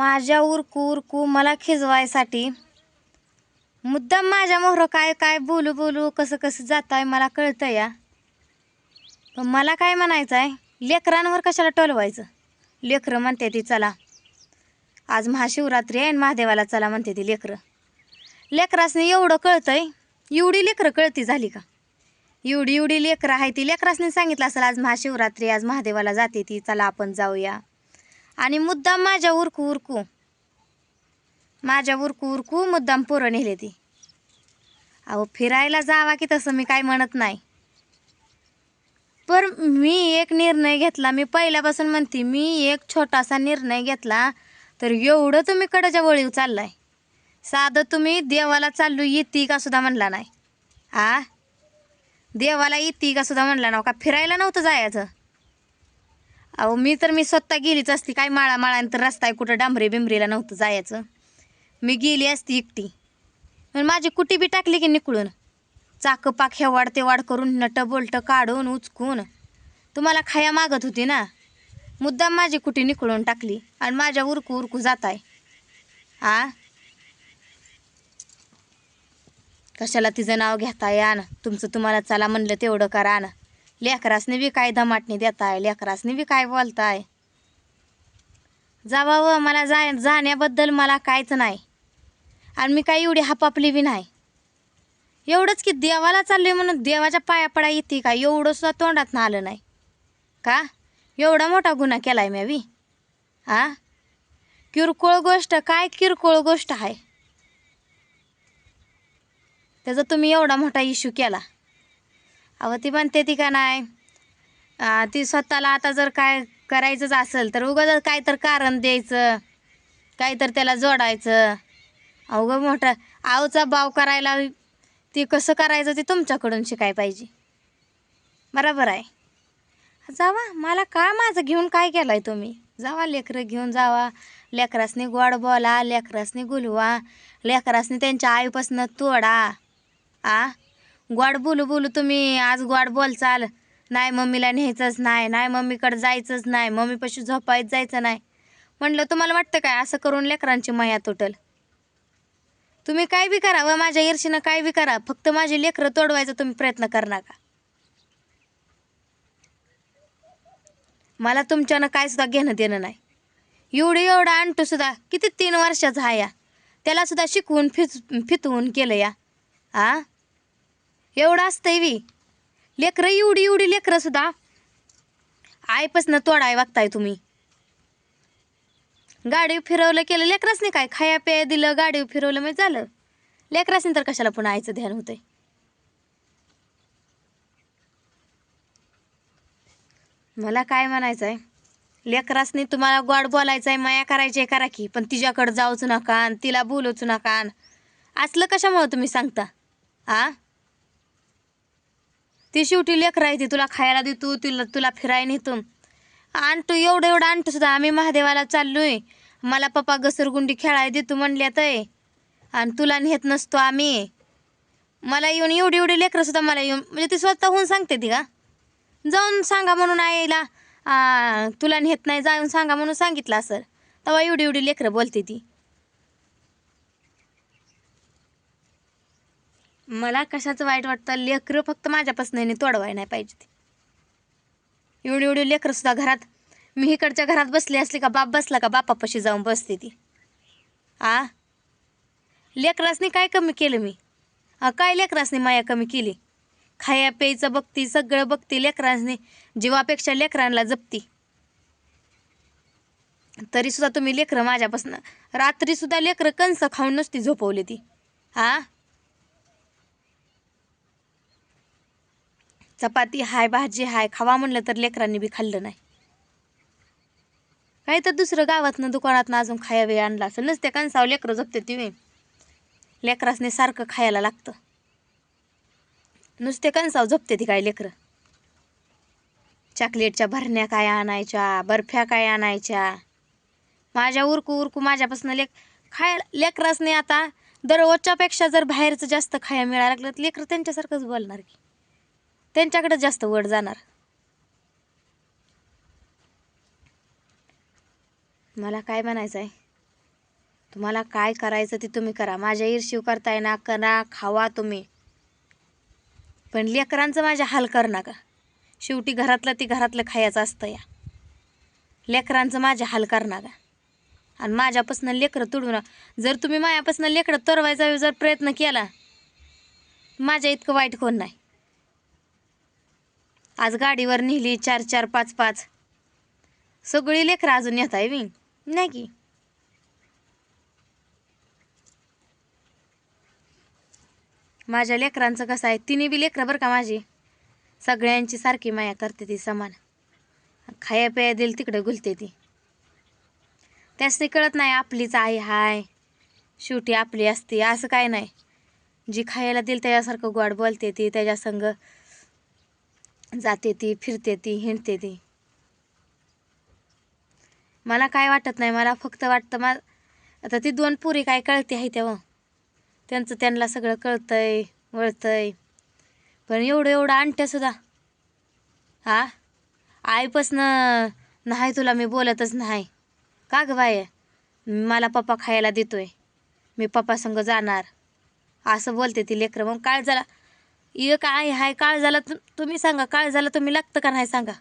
माझ्या उरकू उरकू मला खिजवायसाठी मुद्दाम माझ्या मोहरं काय काय बोलू बोलू कसं कसं जात आहे मला कळतं या. पण मला काय म्हणायचं आहे, लेकरांवर कशाला टोलवायचं. लेकरं म्हणते ती चला आज महाशिवरात्री आहे आणि महादेवाला चला म्हणते ती लेकरं. लेकरासनी एवढं कळतंय, एवढी लेकरं कळती झाली का? एवढी एवढी लेकरं आहे ती लेकरासनी सांगितलं असेल आज महाशिवरात्री आज महादेवाला जाते ती चला आपण जाऊया. आणि मुद्दाम माझ्या उरकू उरकू मुद्दाम पोरं नेले ती. अहो फिरायला जावा की तसं मी काय म्हणत नाही. पर मी एक निर्णय घेतला, मी पहिल्यापासून म्हणते मी एक छोटासा निर्णय घेतला तर एवढं तुम्ही कडेच्या वळीव चाललाय. साधं तुम्ही देवाला चाललो येते का सुद्धा म्हणला नाही. देवाला येते का सुद्धा म्हणला नव्हता. का फिरायला नव्हतं जायचं. अहो मी स्वतः गेलीच असती. काय माळानंतर रस्ता आहे कुठं डांबरे बिंबरीला नव्हतं जायचं. मी गेली असती एकटी. पण माझी कुटी बी टाकली की निकळून. चाकं पाक हेवाड तेवाड करून नट बोलट काढून उचकून तुम्हाला खाया मागत होती ना. मुद्दाम माझी कुटी निकळून टाकली आणि माझ्या उरकू उरकू जात आहे. कशाला तिचं नाव घेताय आण. तुमचं तुम्हाला चला म्हणलं तेवढं करा ना. लेकरासनी बी काय धमाटणी देताय, लेकरासनी बी काय बोलताय. जावावं मला जाण्याबद्दल मला काहीच नाही. आणि मी काय एवढी हापापली बी नाही. एवढंच की देवाला चाललोय म्हणून देवाच्या पाया पडा येते का एवढं सुद्धा तोंडात ना आलं नाही का. एवढा मोठा गुन्हा केलाय मी बी. किरकोळ गोष्ट काय किरकोळ गोष्ट आहे त्याचा तुम्ही एवढा मोठा इश्यू केला. अहो ती म्हणते ती का नाही ती स्वतःला आता जर काय करायचंच असेल तर उगाच काय तर कारण द्यायचं, काय तर त्याला जोडायचं. अवघं मोठं आवचा बाव करायला ती कसं करायचं ते तुमच्याकडून शिकाय पाहिजे. बरोबर आहे. जावा मला का माझं घेऊन काय केलं आहे तुम्ही. जावा लेकरं घेऊन जावा. लेकरासनी गोड बोला, लेकरासनी गुलवा, लेकरासनी त्यांच्या आईपासनं तोडा. गोड बोलू बोलू तुम्ही आज गोड बोलचाल. नाही मम्मीला न्यायचंच नाही, नाही मम्मीकडे जायचंच नाही, मम्मीपाशी झोपायच जायचं नाही म्हणलं. तुम्हाला वाटतं काय असं करून लेकरांची माया तुटल. तुम्ही काय बी करा व माझ्या ईर्षीनं काय बी करा, फक्त माझे लेकरं तोडवायचा तुम्ही प्रयत्न कर नका. मला तुमच्यानं काय सुद्धा घेणं देणं नाही. एवढा आणतो सुद्धा किती 3 वर्षाचा आहे या. त्याला सुद्धा शिकवून फितवून केलं या. एवढं असतंय बी. लेकरं एवढी लेकरं सुद्धा आईपासनं तोडाय बघताय तुम्ही. गाडी फिरवलं केलं लेकरासनी काय खाया पेय दिलं गाडी फिरवलं म्हणजे झालं. लेकरासनी तर कशाला पुन्हा आईचं ध्यान होतंय. मला काय म्हणायचं आहे, लेकरासनी तुम्हाला गोड बोलायचं आहे, माया करायची आहे करा की, पण तिच्याकडं जाऊच नका आणि तिला बोलूच नका. असलं कशामुळं तुम्ही सांगता. ती शेवटी लेकरं आहे ती तुला खायला देतो, तुला फिरायला नेतो. आणतो एवढं आणतो सुद्धा. आम्ही महादेवाला चाललोय, मला पप्पा घसरगुंडी खेळायला देतो म्हणल्यात आहे आणि तुला नेत नसतो आम्ही. मला येऊन एवढी लेकरं सुद्धा मला येऊन म्हणजे ती स्वतःहून सांगते ती का. जाऊन सांगा म्हणून आईला तुला नेत नाही जाऊन सांगा म्हणून सांगितलं असेल तेव्हा एवढी लेकरं बोलते ती. मला कशाचं वाईट वाटतं, लेकरं फक्त माझ्यापासून तोडवाय नाही पाहिजे ती. एवढी लेकरं सुद्धा घरात, मी इकडच्या घरात बसली असली का बाप बसला का बापापाशी जाऊन बसते ती. लेकरासनी काय कमी केलं मी. काय लेकरासनी माया कमी केली. खाया प्यायचं बघती, सगळं बघती. लेकरांनी जीवापेक्षा लेकरांना जपती. तरी सुद्धा तुम्ही लेकरं माझ्यापासून रात्री सुद्धा लेकरं कंस खाऊन नसती झोपवली ती. चपाती हाय भाजी हाय खावा म्हणलं तर लेकरांनी बी खाल्लं नाही. काही तर दुसरं गावातनं दुकानातनं अजून खाया वेळ आणला असेल. नसते कंसाव लेकरं झोपते ती. लेकरासने सारखं खायला लागतं. नुसते कंसाव झोपते ती काय लेकरं. चॉकलेटच्या भरण्या काय आणायच्या, बर्फ्या काय आणायच्या. माझ्या उरकू माझ्यापासून लेकरासने आता दररोजच्यापेक्षा जर बाहेरचं जास्त खाया मिळायला लागलं तर लेकरं त्यांच्यासारखंच बोलणार की, त्यांच्याकडे जास्त वड जाणार. मला काय म्हणायचं आहे, तुम्हाला काय करायचं ते तुम्ही करा. माझ्या ईर्ष्यू करताय ना, करा, खावा तुम्ही, पण लेकरांचं माझ्या हाल कर नका. शेवटी घरातलं ती घरातलं खायचं असतं या. लेकरांचं माझ्या हाल कर नका. आणि माझ्यापासून लेकरं तुडू ना. जर तुम्ही माझ्यापासून लेकरं तोरवायचा जर प्रयत्न केला, माझ्या इतकं वाईट कोण नाही. आज गाडीवर नेली 4-4, 5-5 सगळी लेकरं अजून येत आहे मी नाही की. माझ्या लेकरांचं कसं आहे, तिने बी लेकरं बरं का माझी, सगळ्यांची सारखी माया करते ती समान. खाया प्या दिल तिकडे गुलते ती. त्यास ते कळत नाही आपलीच आई हाय, शेवटी आपली असते असं काय नाही. जी खायला दिल त्याच्यासारखं गोड बोलते ती, त्याच्या संग जाते ती, फिरते ती, हिंडते ती. मला काय वाटत नाही. मला फक्त वाटतं आता ती 2 पुरी काय कळते आहे तेव्हा त्यांचं त्यांना सगळं कळतंय वळतंय. पण एवढं आणत्यासुद्धा हा आईपासनं नाही तुला मी बोलतच नाही का ग बाय, मला पप्पा खायला देतोय, मी पप्पा संग जाणार असं बोलते ती लेकरं. मग काळ झाला एक आई हाय, काळ झाला तुम्ही सांगा, काळ झाला तुम्ही लागतं का नाही सांगा.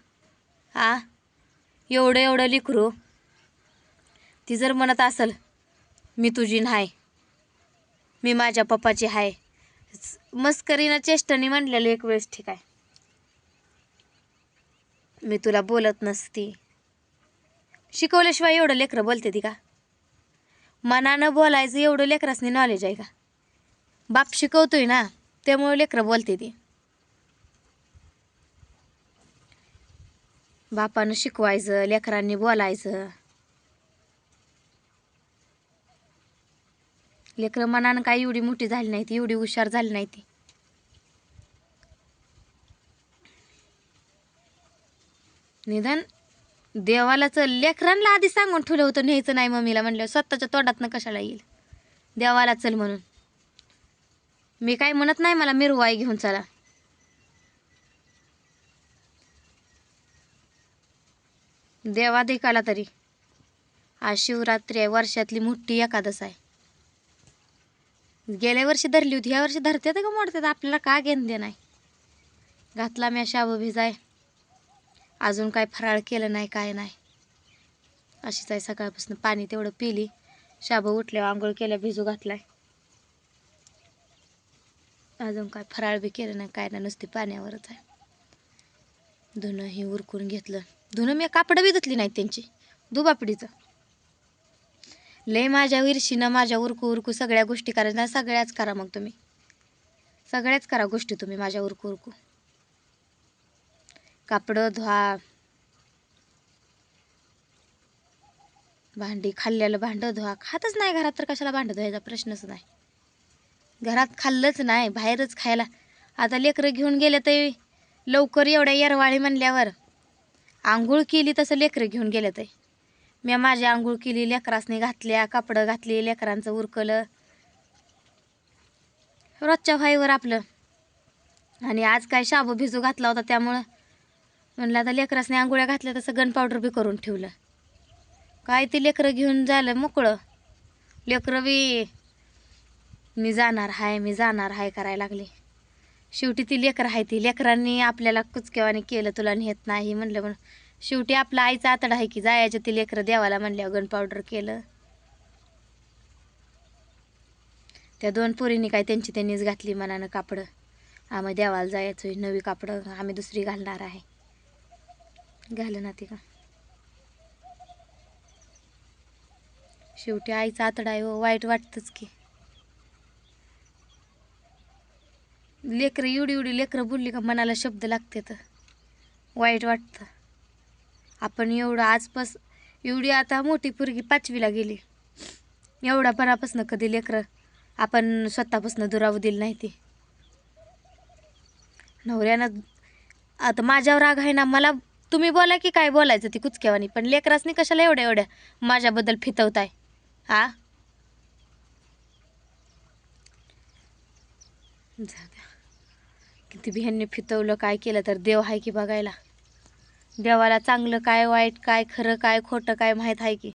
एवढं लेकरू ती जर म्हणत असेल मी तुझी नाही, मी माझ्या पप्पाची हाय, मस्करीनं चेष्टाने म्हणलेलं एक वेळेस ठीक आहे, मी तुला बोलत नसती. शिकवल्याशिवाय एवढं लेकरं बोलते ती का? मनानं बोलायचं एवढं लेकरासनी नॉलेज आहे का? बाप शिकवतोय ना, त्यामुळे लेकरं बोलते ती. बापानं शिकवायचं, लेकरांनी बोलायचं. लेकरं मनानं काय एवढी मोठी झाली नाही ती, एवढी हुशार झाली नाही ती. निदान देवाला चल, लेकरांना आधी सांगून ठेवलं होतं न्यायचं नाही मम्मीला, म्हणलं स्वतःच्या तोंडातनं कशाला येईल देवाला चल म्हणून. मी काय म्हणत नाही मला मिरवाई घेऊन चला. देवा देखाला तरी आज शिवरात्री आहे, वर्षातली मोठी एकादश आहे. गेल्या वर्षी धरली होती, ह्या वर्षी धरते का मोडते, आपल्याला का घेणं दे नाही. घातला मी शाबू भिजाय, अजून काय फराळ केलं नाही काय नाही, अशीच आहे. सकाळपासून पाणी तेवढं पिली, शाबू उठल्यावर आंघोळ केल्या, भिजू घातलाय, अजून काय फराळ बी केलं नाही काय नाही, नुसती पाण्यावरच आहे. धुणं ही उरकून घेतलं. धुणं मी कापडं बी धुतली नाहीत त्यांची, दुबापडीचं. लय माझ्या ईर्षीनं माझ्या उरकू सगळ्या गोष्टी करायच्या. सगळ्याच करा मग तुम्ही, सगळ्याच करा गोष्टी तुम्ही माझ्या उरकू. कापडं धुवा, भांडी, खाल्लेलं भांडं धुवा. खातच नाही घरात तर कशाला भांडं धुवायचा प्रश्नच नाही. घरात खाल्लंच नाही, बाहेरच खायला. आता लेकरं घेऊन गेले तर लवकर एवढ्या येरवाळी म्हणल्यावर आंघोळ केली तसं लेकरं घेऊन गेले तर मी माझी आंघोळ केली, लेकरासनी घातल्या, कापडं घातली, लेकरांचं उरकलं रोजच्या व्हाईवर आपलं. आणि आज काय शाबू भिजू घातला होता त्यामुळं म्हणलं आता लेकरासनी आंघोळ्या घातल्या तसं गन पावडर बी करून ठेवलं. काय ते लेकरं घेऊन झालं मोकळं. लेकरं बी मी जाणार हाय करायला लागले. शेवटी ती लेकरं आहे, ती लेकरांनी आपल्याला कुचकेवाने केलं, तुला नेत नाही म्हणलं म्हणून. शेवटी आपला आईचा आतडा आहे की जायचं ती लेकरं देवाला म्हणल्यावर गन पावडर केलं. त्या 2 पोरींनी काय त्यांची त्यांनीच घातली मनानं कापडं. आम्ही देवाला जायचो, नवी कापडं आम्ही दुसरी घालणार आहे. घालं ना ती का. शेवटी आईचा आतडा आहे, वाईट वाटतंच की. लेकरं एवढी लेकरं बोलली का मनाला शब्द लागते तर वाईट वाटतं. आपण एवढं आजपास एवढी आता मोठी पोरगी 5वीला गेली, एवढ्यापणापासून कधी लेकरं आपण स्वतःपासून दुरावू दिली नाही. ती नवऱ्यानं आता माझ्यावर राग आहे ना, मला तुम्ही बोला की काय बोलायचं ती कुचक्यावानी, पण लेकरासनी कशाला एवढ्या माझ्याबद्दल फितवताय. किती बी ह्यांनी फितवलं काय केलं तर देव आहे की बघायला. देवाला चांगलं काय वाईट काय खरं काय खोटं काय माहीत आहे की.